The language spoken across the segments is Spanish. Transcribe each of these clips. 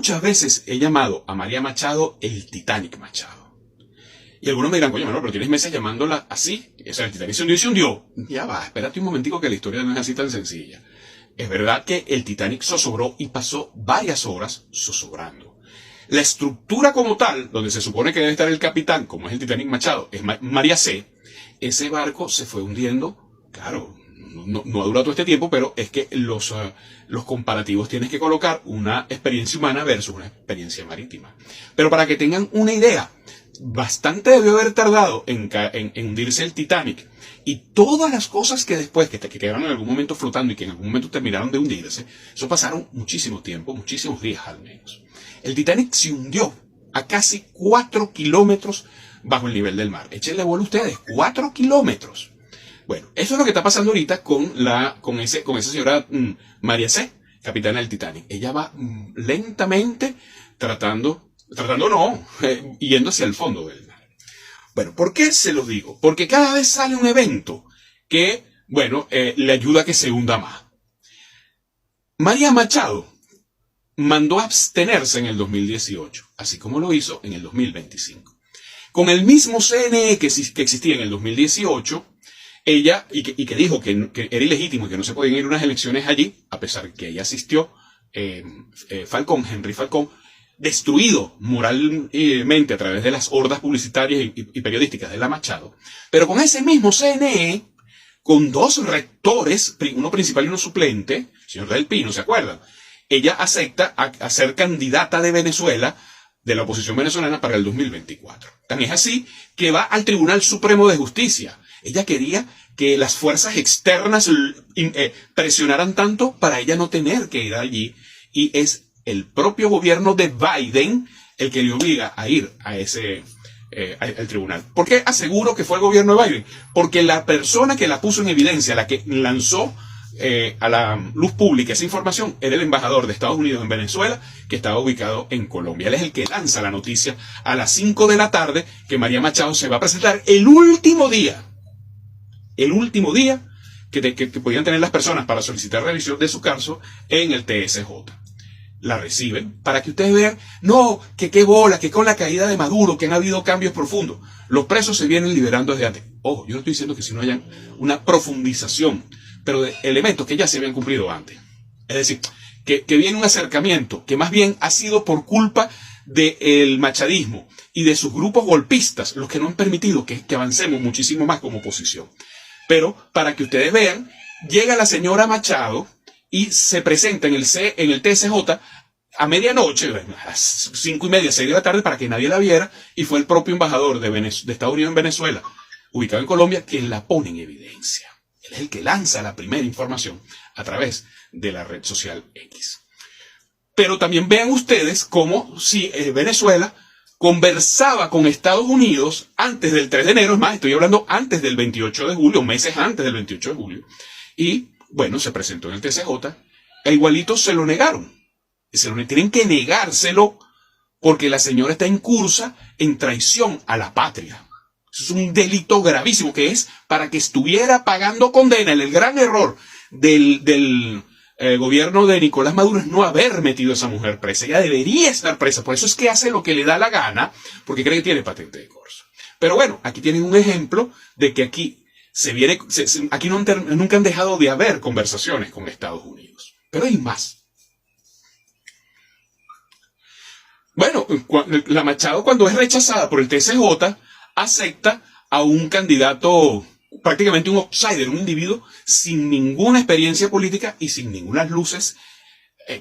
muchas veces he llamado a María Machado el Titanic Machado. Y algunos me dirán, coño, Manuel, pero tienes meses llamándola así. O sea, el Titanic se hundió y se hundió. Ya va, espérate un momentico que la historia no es así tan sencilla. Es verdad que el Titanic zozobró y pasó varias horas zozobrando. La estructura como tal, donde se supone que debe estar el capitán, como es el Titanic Machado, es María C. Ese barco se fue hundiendo, claro, no ha durado todo este tiempo, pero es que los comparativos tienes que colocar una experiencia humana versus una experiencia marítima. Pero para que tengan una idea, bastante debió haber tardado en hundirse el Titanic. Y todas las cosas que después, que quedaron en algún momento flotando y que en algún momento terminaron de hundirse, eso pasaron muchísimo tiempo, muchísimos días al menos. El Titanic se hundió a casi 4 kilómetros bajo el nivel del mar. Échenle bola ustedes, 4 kilómetros. Bueno, eso es lo que está pasando ahorita con esa señora María C., capitana del Titanic. Ella va lentamente yendo hacia el fondo del mar. Bueno, ¿por qué se lo digo? Porque cada vez sale un evento que, le ayuda a que se hunda más. María Machado mandó abstenerse en el 2018, así como lo hizo en el 2025. Con el mismo CNE que existía en el 2018, ella, y que dijo que era ilegítimo y que no se podían ir unas elecciones allí, a pesar que ella asistió, Henry Falcón, destruido moralmente a través de las hordas publicitarias y periodísticas de la Machado, pero con ese mismo CNE, con 2 rectores, uno principal y uno suplente, señor Del Pino, ¿se acuerdan? Ella acepta a ser candidata de Venezuela, de la oposición venezolana, para el 2024. Tan es así que va al Tribunal Supremo de Justicia. Ella quería que las fuerzas externas presionaran tanto para ella no tener que ir allí, y es el propio gobierno de Biden el que le obliga a ir al tribunal. ¿Por qué aseguro que fue el gobierno de Biden? Porque la persona que la puso en evidencia, la que lanzó a la luz pública esa información, era el embajador de Estados Unidos en Venezuela, que estaba ubicado en Colombia. Él es el que lanza la noticia a las 5 de la tarde que María Machado se va a presentar el último día que podían tener las personas para solicitar revisión de su caso en el TSJ. La reciben para que ustedes vean, que qué bola, que con la caída de Maduro, que han habido cambios profundos. Los presos se vienen liberando desde antes. Ojo, yo no estoy diciendo que si no hayan una profundización, pero de elementos que ya se habían cumplido antes. Es decir, que viene un acercamiento que más bien ha sido por culpa del machadismo y de sus grupos golpistas, los que no han permitido que avancemos muchísimo más como oposición. Pero para que ustedes vean, llega la señora Machado y se presenta en el TSJ a medianoche, a las 5:30, 6 de la tarde, para que nadie la viera, y fue el propio embajador de Estados Unidos en Venezuela, ubicado en Colombia, quien la pone en evidencia. Él es el que lanza la primera información a través de la red social X. Pero también vean ustedes cómo si Venezuela conversaba con Estados Unidos antes del 3 de enero, es más, estoy hablando antes del 28 de julio, meses antes del 28 de julio, y se presentó en el TSJ, e igualito se lo negaron. Tienen que negárselo porque la señora está incursa en traición a la patria. Eso es un delito gravísimo, que es para que estuviera pagando condena. El gran error del gobierno de Nicolás Maduro es no haber metido a esa mujer presa. Ella debería estar presa. Por eso es que hace lo que le da la gana, porque cree que tiene patente de corso. Pero aquí tienen un ejemplo de que aquí nunca han dejado de haber conversaciones con Estados Unidos. Pero hay más. La Machado, cuando es rechazada por el TSJ, acepta a un candidato, prácticamente un outsider, un individuo sin ninguna experiencia política y sin ninguna luces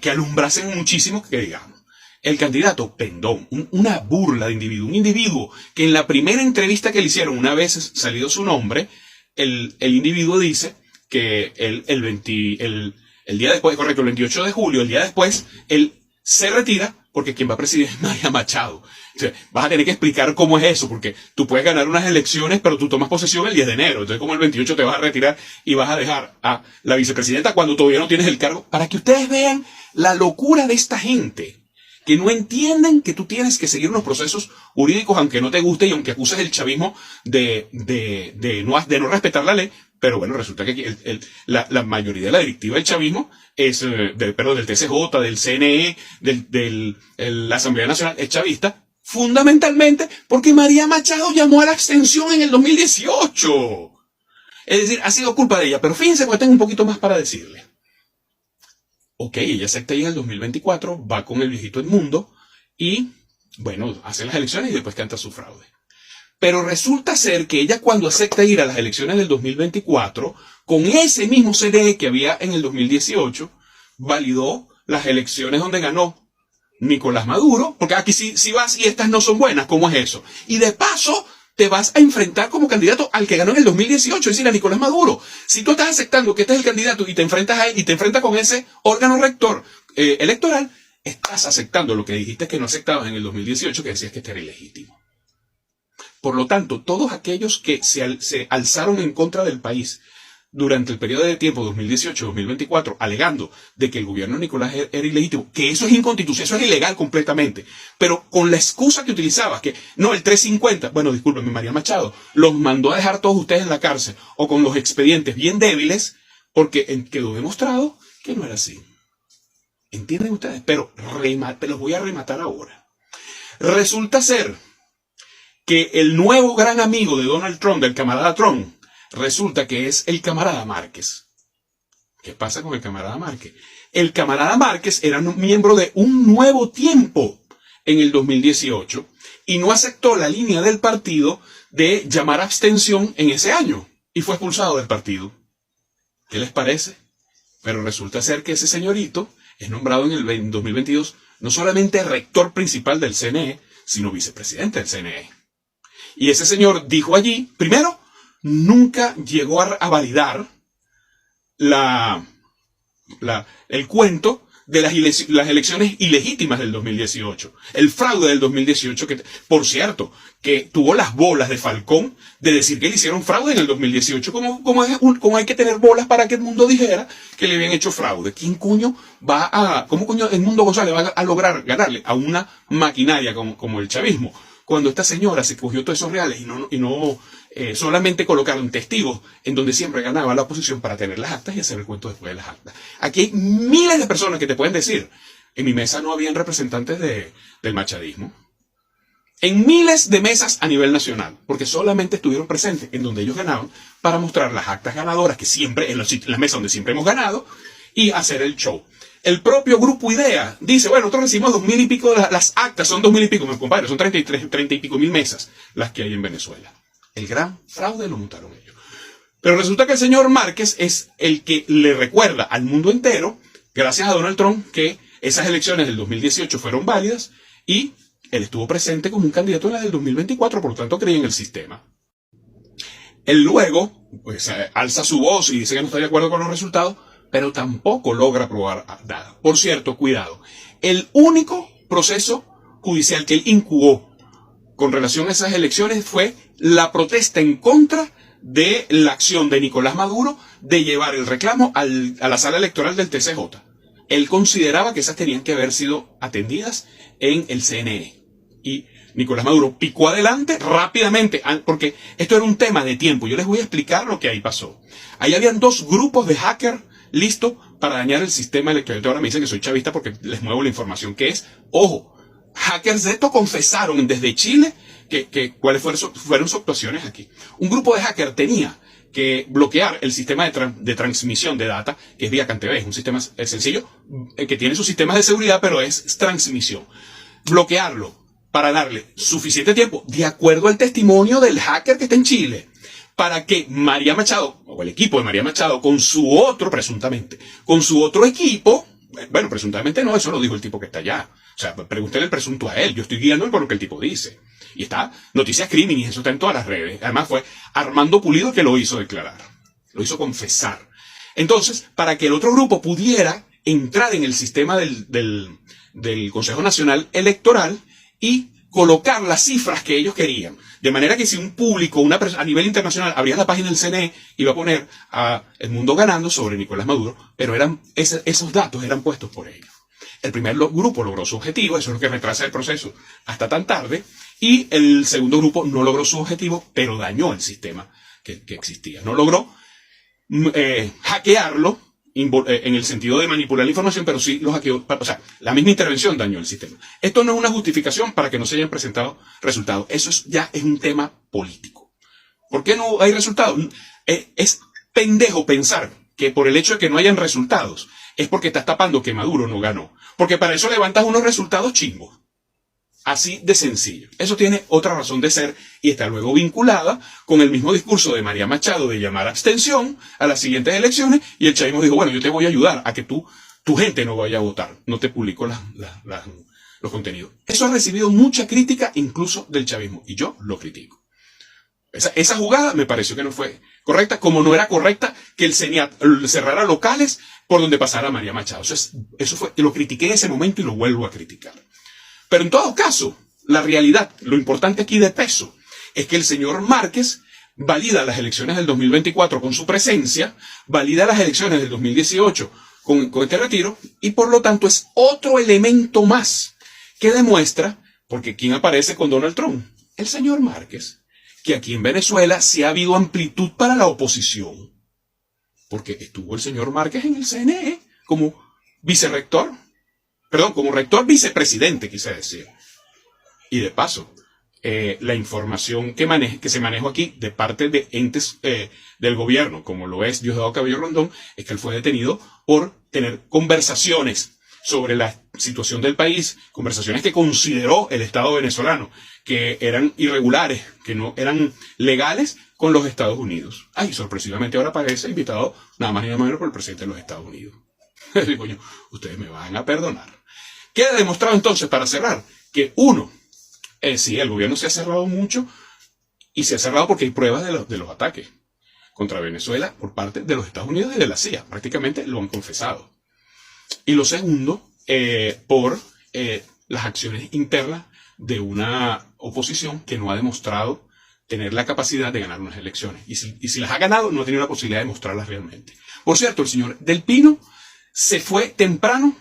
que alumbrasen muchísimo, que digamos. El candidato Pendón, una burla de individuo, un individuo que en la primera entrevista que le hicieron, una vez salido su nombre, el individuo dice que el día después, correcto, el 28 de julio, el día después, él se retira porque quien va a presidir es María Machado. Entonces, vas a tener que explicar cómo es eso, porque tú puedes ganar unas elecciones, pero tú tomas posesión el 10 de enero. Entonces, como el 28 te vas a retirar y vas a dejar a la vicepresidenta cuando todavía no tienes el cargo, para que ustedes vean la locura de esta gente, que no entienden que tú tienes que seguir unos procesos jurídicos, aunque no te guste y aunque acuses el chavismo de no respetar la ley, Pero bueno, resulta que aquí la mayoría de la directiva del chavismo es, del TCJ, del CNE, la Asamblea Nacional, es chavista, fundamentalmente porque María Machado llamó a la abstención en el 2018. Es decir, ha sido culpa de ella. Pero fíjense, porque tengo un poquito más para decirle. Ok, ella acepta ir en el 2024, va con el viejito Edmundo y, bueno, hace las elecciones y después canta su fraude. Pero resulta ser que ella, cuando acepta ir a las elecciones del 2024, con ese mismo CNE que había en el 2018, validó las elecciones donde ganó Nicolás Maduro, porque aquí si vas y estas no son buenas, ¿cómo es eso? Y de paso, te vas a enfrentar como candidato al que ganó en el 2018, es decir, a Nicolás Maduro. Si tú estás aceptando que este es el candidato y te enfrentas a él y te enfrentas con ese órgano rector electoral, estás aceptando lo que dijiste que no aceptabas en el 2018, que decías que este era ilegítimo. Por lo tanto, todos aquellos que se alzaron en contra del país durante el periodo de tiempo 2018-2024, alegando de que el gobierno de Nicolás era ilegítimo, que eso es inconstitucional, eso es ilegal completamente, pero con la excusa que utilizaba, que no, el 350, bueno, discúlpenme, María Machado, los mandó a dejar todos ustedes en la cárcel, o con los expedientes bien débiles, porque quedó demostrado que no era así. ¿Entienden ustedes? Pero los voy a rematar ahora. Resulta ser que el nuevo gran amigo de Donald Trump, del camarada Trump, resulta que es el camarada Márquez. ¿Qué pasa con el camarada Márquez? El camarada Márquez era un miembro de Un Nuevo Tiempo en el 2018 y no aceptó la línea del partido de llamar a abstención en ese año y fue expulsado del partido. ¿Qué les parece? Pero resulta ser que ese señorito es nombrado en el 2022 no solamente rector principal del CNE, sino vicepresidente del CNE. Y ese señor dijo allí, primero, nunca llegó a validar el cuento de las elecciones ilegítimas del 2018. El fraude del 2018, que, por cierto, que tuvo las bolas de Falcón de decir que le hicieron fraude en el 2018, como hay que tener bolas para que el mundo dijera que le habían hecho fraude. ¿Cómo coño el mundo González va a lograr ganarle a una maquinaria como el chavismo? Cuando esta señora se cogió todos esos reales y no solamente colocaron testigos en donde siempre ganaba la oposición para tener las actas y hacer el cuento después de las actas. Aquí hay miles de personas que te pueden decir, en mi mesa no habían representantes del machadismo. En miles de mesas a nivel nacional, porque solamente estuvieron presentes en donde ellos ganaban para mostrar las actas ganadoras que siempre, en las mesas donde siempre hemos ganado, y hacer el show. El propio Grupo IDEA dice, bueno, nosotros recibimos 2.000 y pico, las actas son 2.000 y pico, mi compadre, son 30 y pico mil mesas las que hay en Venezuela. El gran fraude lo montaron ellos. Pero resulta que el señor Márquez es el que le recuerda al mundo entero, gracias a Donald Trump, que esas elecciones del 2018 fueron válidas y él estuvo presente como un candidato en las del 2024, por lo tanto creía en el sistema. Él luego, pues, alza su voz y dice que no está de acuerdo con los resultados, pero tampoco logra probar nada. Por cierto, cuidado, el único proceso judicial que él incubó con relación a esas elecciones fue la protesta en contra de la acción de Nicolás Maduro de llevar el reclamo a la sala electoral del TCJ. Él consideraba que esas tenían que haber sido atendidas en el CNE. Y Nicolás Maduro picó adelante rápidamente, porque esto era un tema de tiempo. Yo les voy a explicar lo que ahí pasó. Ahí habían dos grupos de hackers listos para dañar el sistema electoral. Ahora me dicen que soy chavista porque les muevo la información que es. Ojo, hackers de esto confesaron desde Chile cuáles fueron sus actuaciones aquí. Un grupo de hackers tenía que bloquear el sistema de transmisión de data, que es vía CanTV. Es un sistema sencillo, que tiene sus sistemas de seguridad, pero es transmisión. Bloquearlo para darle suficiente tiempo, de acuerdo al testimonio del hacker que está en Chile, para que María Machado, o el equipo de María Machado, con su otro equipo, bueno, presuntamente no, eso lo dijo el tipo que está allá. O sea, pregúntele el presunto a él, yo estoy guiando por lo que el tipo dice. Y está Noticias Crímenes, eso está en todas las redes. Además fue Armando Pulido que lo hizo declarar, lo hizo confesar. Entonces, para que el otro grupo pudiera entrar en el sistema del Consejo Nacional Electoral y colocar las cifras que ellos querían. De manera que si un público, una persona a nivel internacional, abría la página del CNE, iba a poner a El Mundo Ganando sobre Nicolás Maduro, pero esos datos eran puestos por ellos. El primer grupo logró su objetivo, eso es lo que retrasa el proceso hasta tan tarde, y el segundo grupo no logró su objetivo, pero dañó el sistema que existía. No logró hackearlo, en el sentido de manipular la información, pero sí lo hackeó, o sea, la misma intervención dañó el sistema. Esto no es una justificación para que no se hayan presentado resultados. Eso ya es un tema político. ¿Por qué no hay resultados? Es pendejo pensar que por el hecho de que no hayan resultados es porque estás tapando que Maduro no ganó. Porque para eso levantas unos resultados chimbos. Así de sencillo. Eso tiene otra razón de ser y está luego vinculada con el mismo discurso de María Machado de llamar a abstención a las siguientes elecciones, y el chavismo dijo, bueno, yo te voy a ayudar a que tu gente no vaya a votar. No te publico los contenidos. Eso ha recibido mucha crítica incluso del chavismo y yo lo critico. Esa jugada me pareció que no fue correcta, como no era correcta que el CENIAT cerrara locales por donde pasara María Machado. Eso fue, lo critiqué en ese momento y lo vuelvo a criticar. Pero en todo caso, la realidad, lo importante aquí de peso, es que el señor Márquez valida las elecciones del 2024 con su presencia, valida las elecciones del 2018 con este retiro, y por lo tanto es otro elemento más que demuestra, porque ¿quién aparece con Donald Trump? El señor Márquez, que aquí en Venezuela sí ha habido amplitud para la oposición, porque estuvo el señor Márquez en el CNE como vicerrector, como rector vicepresidente, quise decir. Y de paso, la información que se manejó aquí de parte de entes del gobierno, como lo es Diosdado Cabello Rondón, es que él fue detenido por tener conversaciones sobre la situación del país, conversaciones que consideró el Estado venezolano, que eran irregulares, que no eran legales con los Estados Unidos. Ay, sorpresivamente ahora aparece invitado nada más ni nada menos por el presidente de los Estados Unidos. Coño, ustedes me van a perdonar. Queda demostrado entonces, para cerrar, que uno, sí, el gobierno se ha cerrado mucho, y se ha cerrado porque hay pruebas de los ataques contra Venezuela por parte de los Estados Unidos y de la CIA. Prácticamente lo han confesado. Y lo segundo, por las acciones internas de una oposición que no ha demostrado tener la capacidad de ganar unas elecciones. Y si las ha ganado, no ha tenido la posibilidad de mostrarlas realmente. Por cierto, el señor Del Pino se fue temprano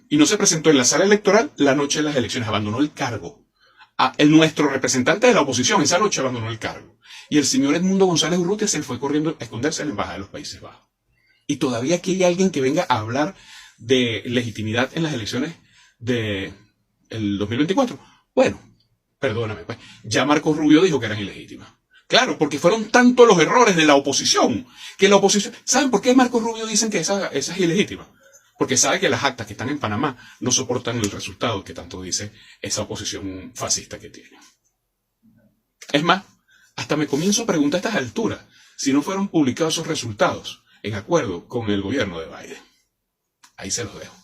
y no se presentó en la sala electoral la noche de las elecciones. Abandonó el cargo. Nuestro representante de la oposición esa noche abandonó el cargo. Y el señor Edmundo González Urrutia se fue corriendo a esconderse en la Embajada de los Países Bajos. Y todavía aquí hay alguien que venga a hablar de legitimidad en las elecciones del 2024. Bueno, perdóname, pues. Ya Marco Rubio dijo que eran ilegítimas. Claro, porque fueron tantos los errores de la oposición, que la oposición... ¿Saben por qué Marco Rubio dicen que esa es ilegítima? Porque sabe que las actas que están en Panamá no soportan el resultado que tanto dice esa oposición fascista que tiene. Es más, hasta me comienzo a preguntar a estas alturas si no fueron publicados esos resultados en acuerdo con el gobierno de Biden. Ahí se los dejo.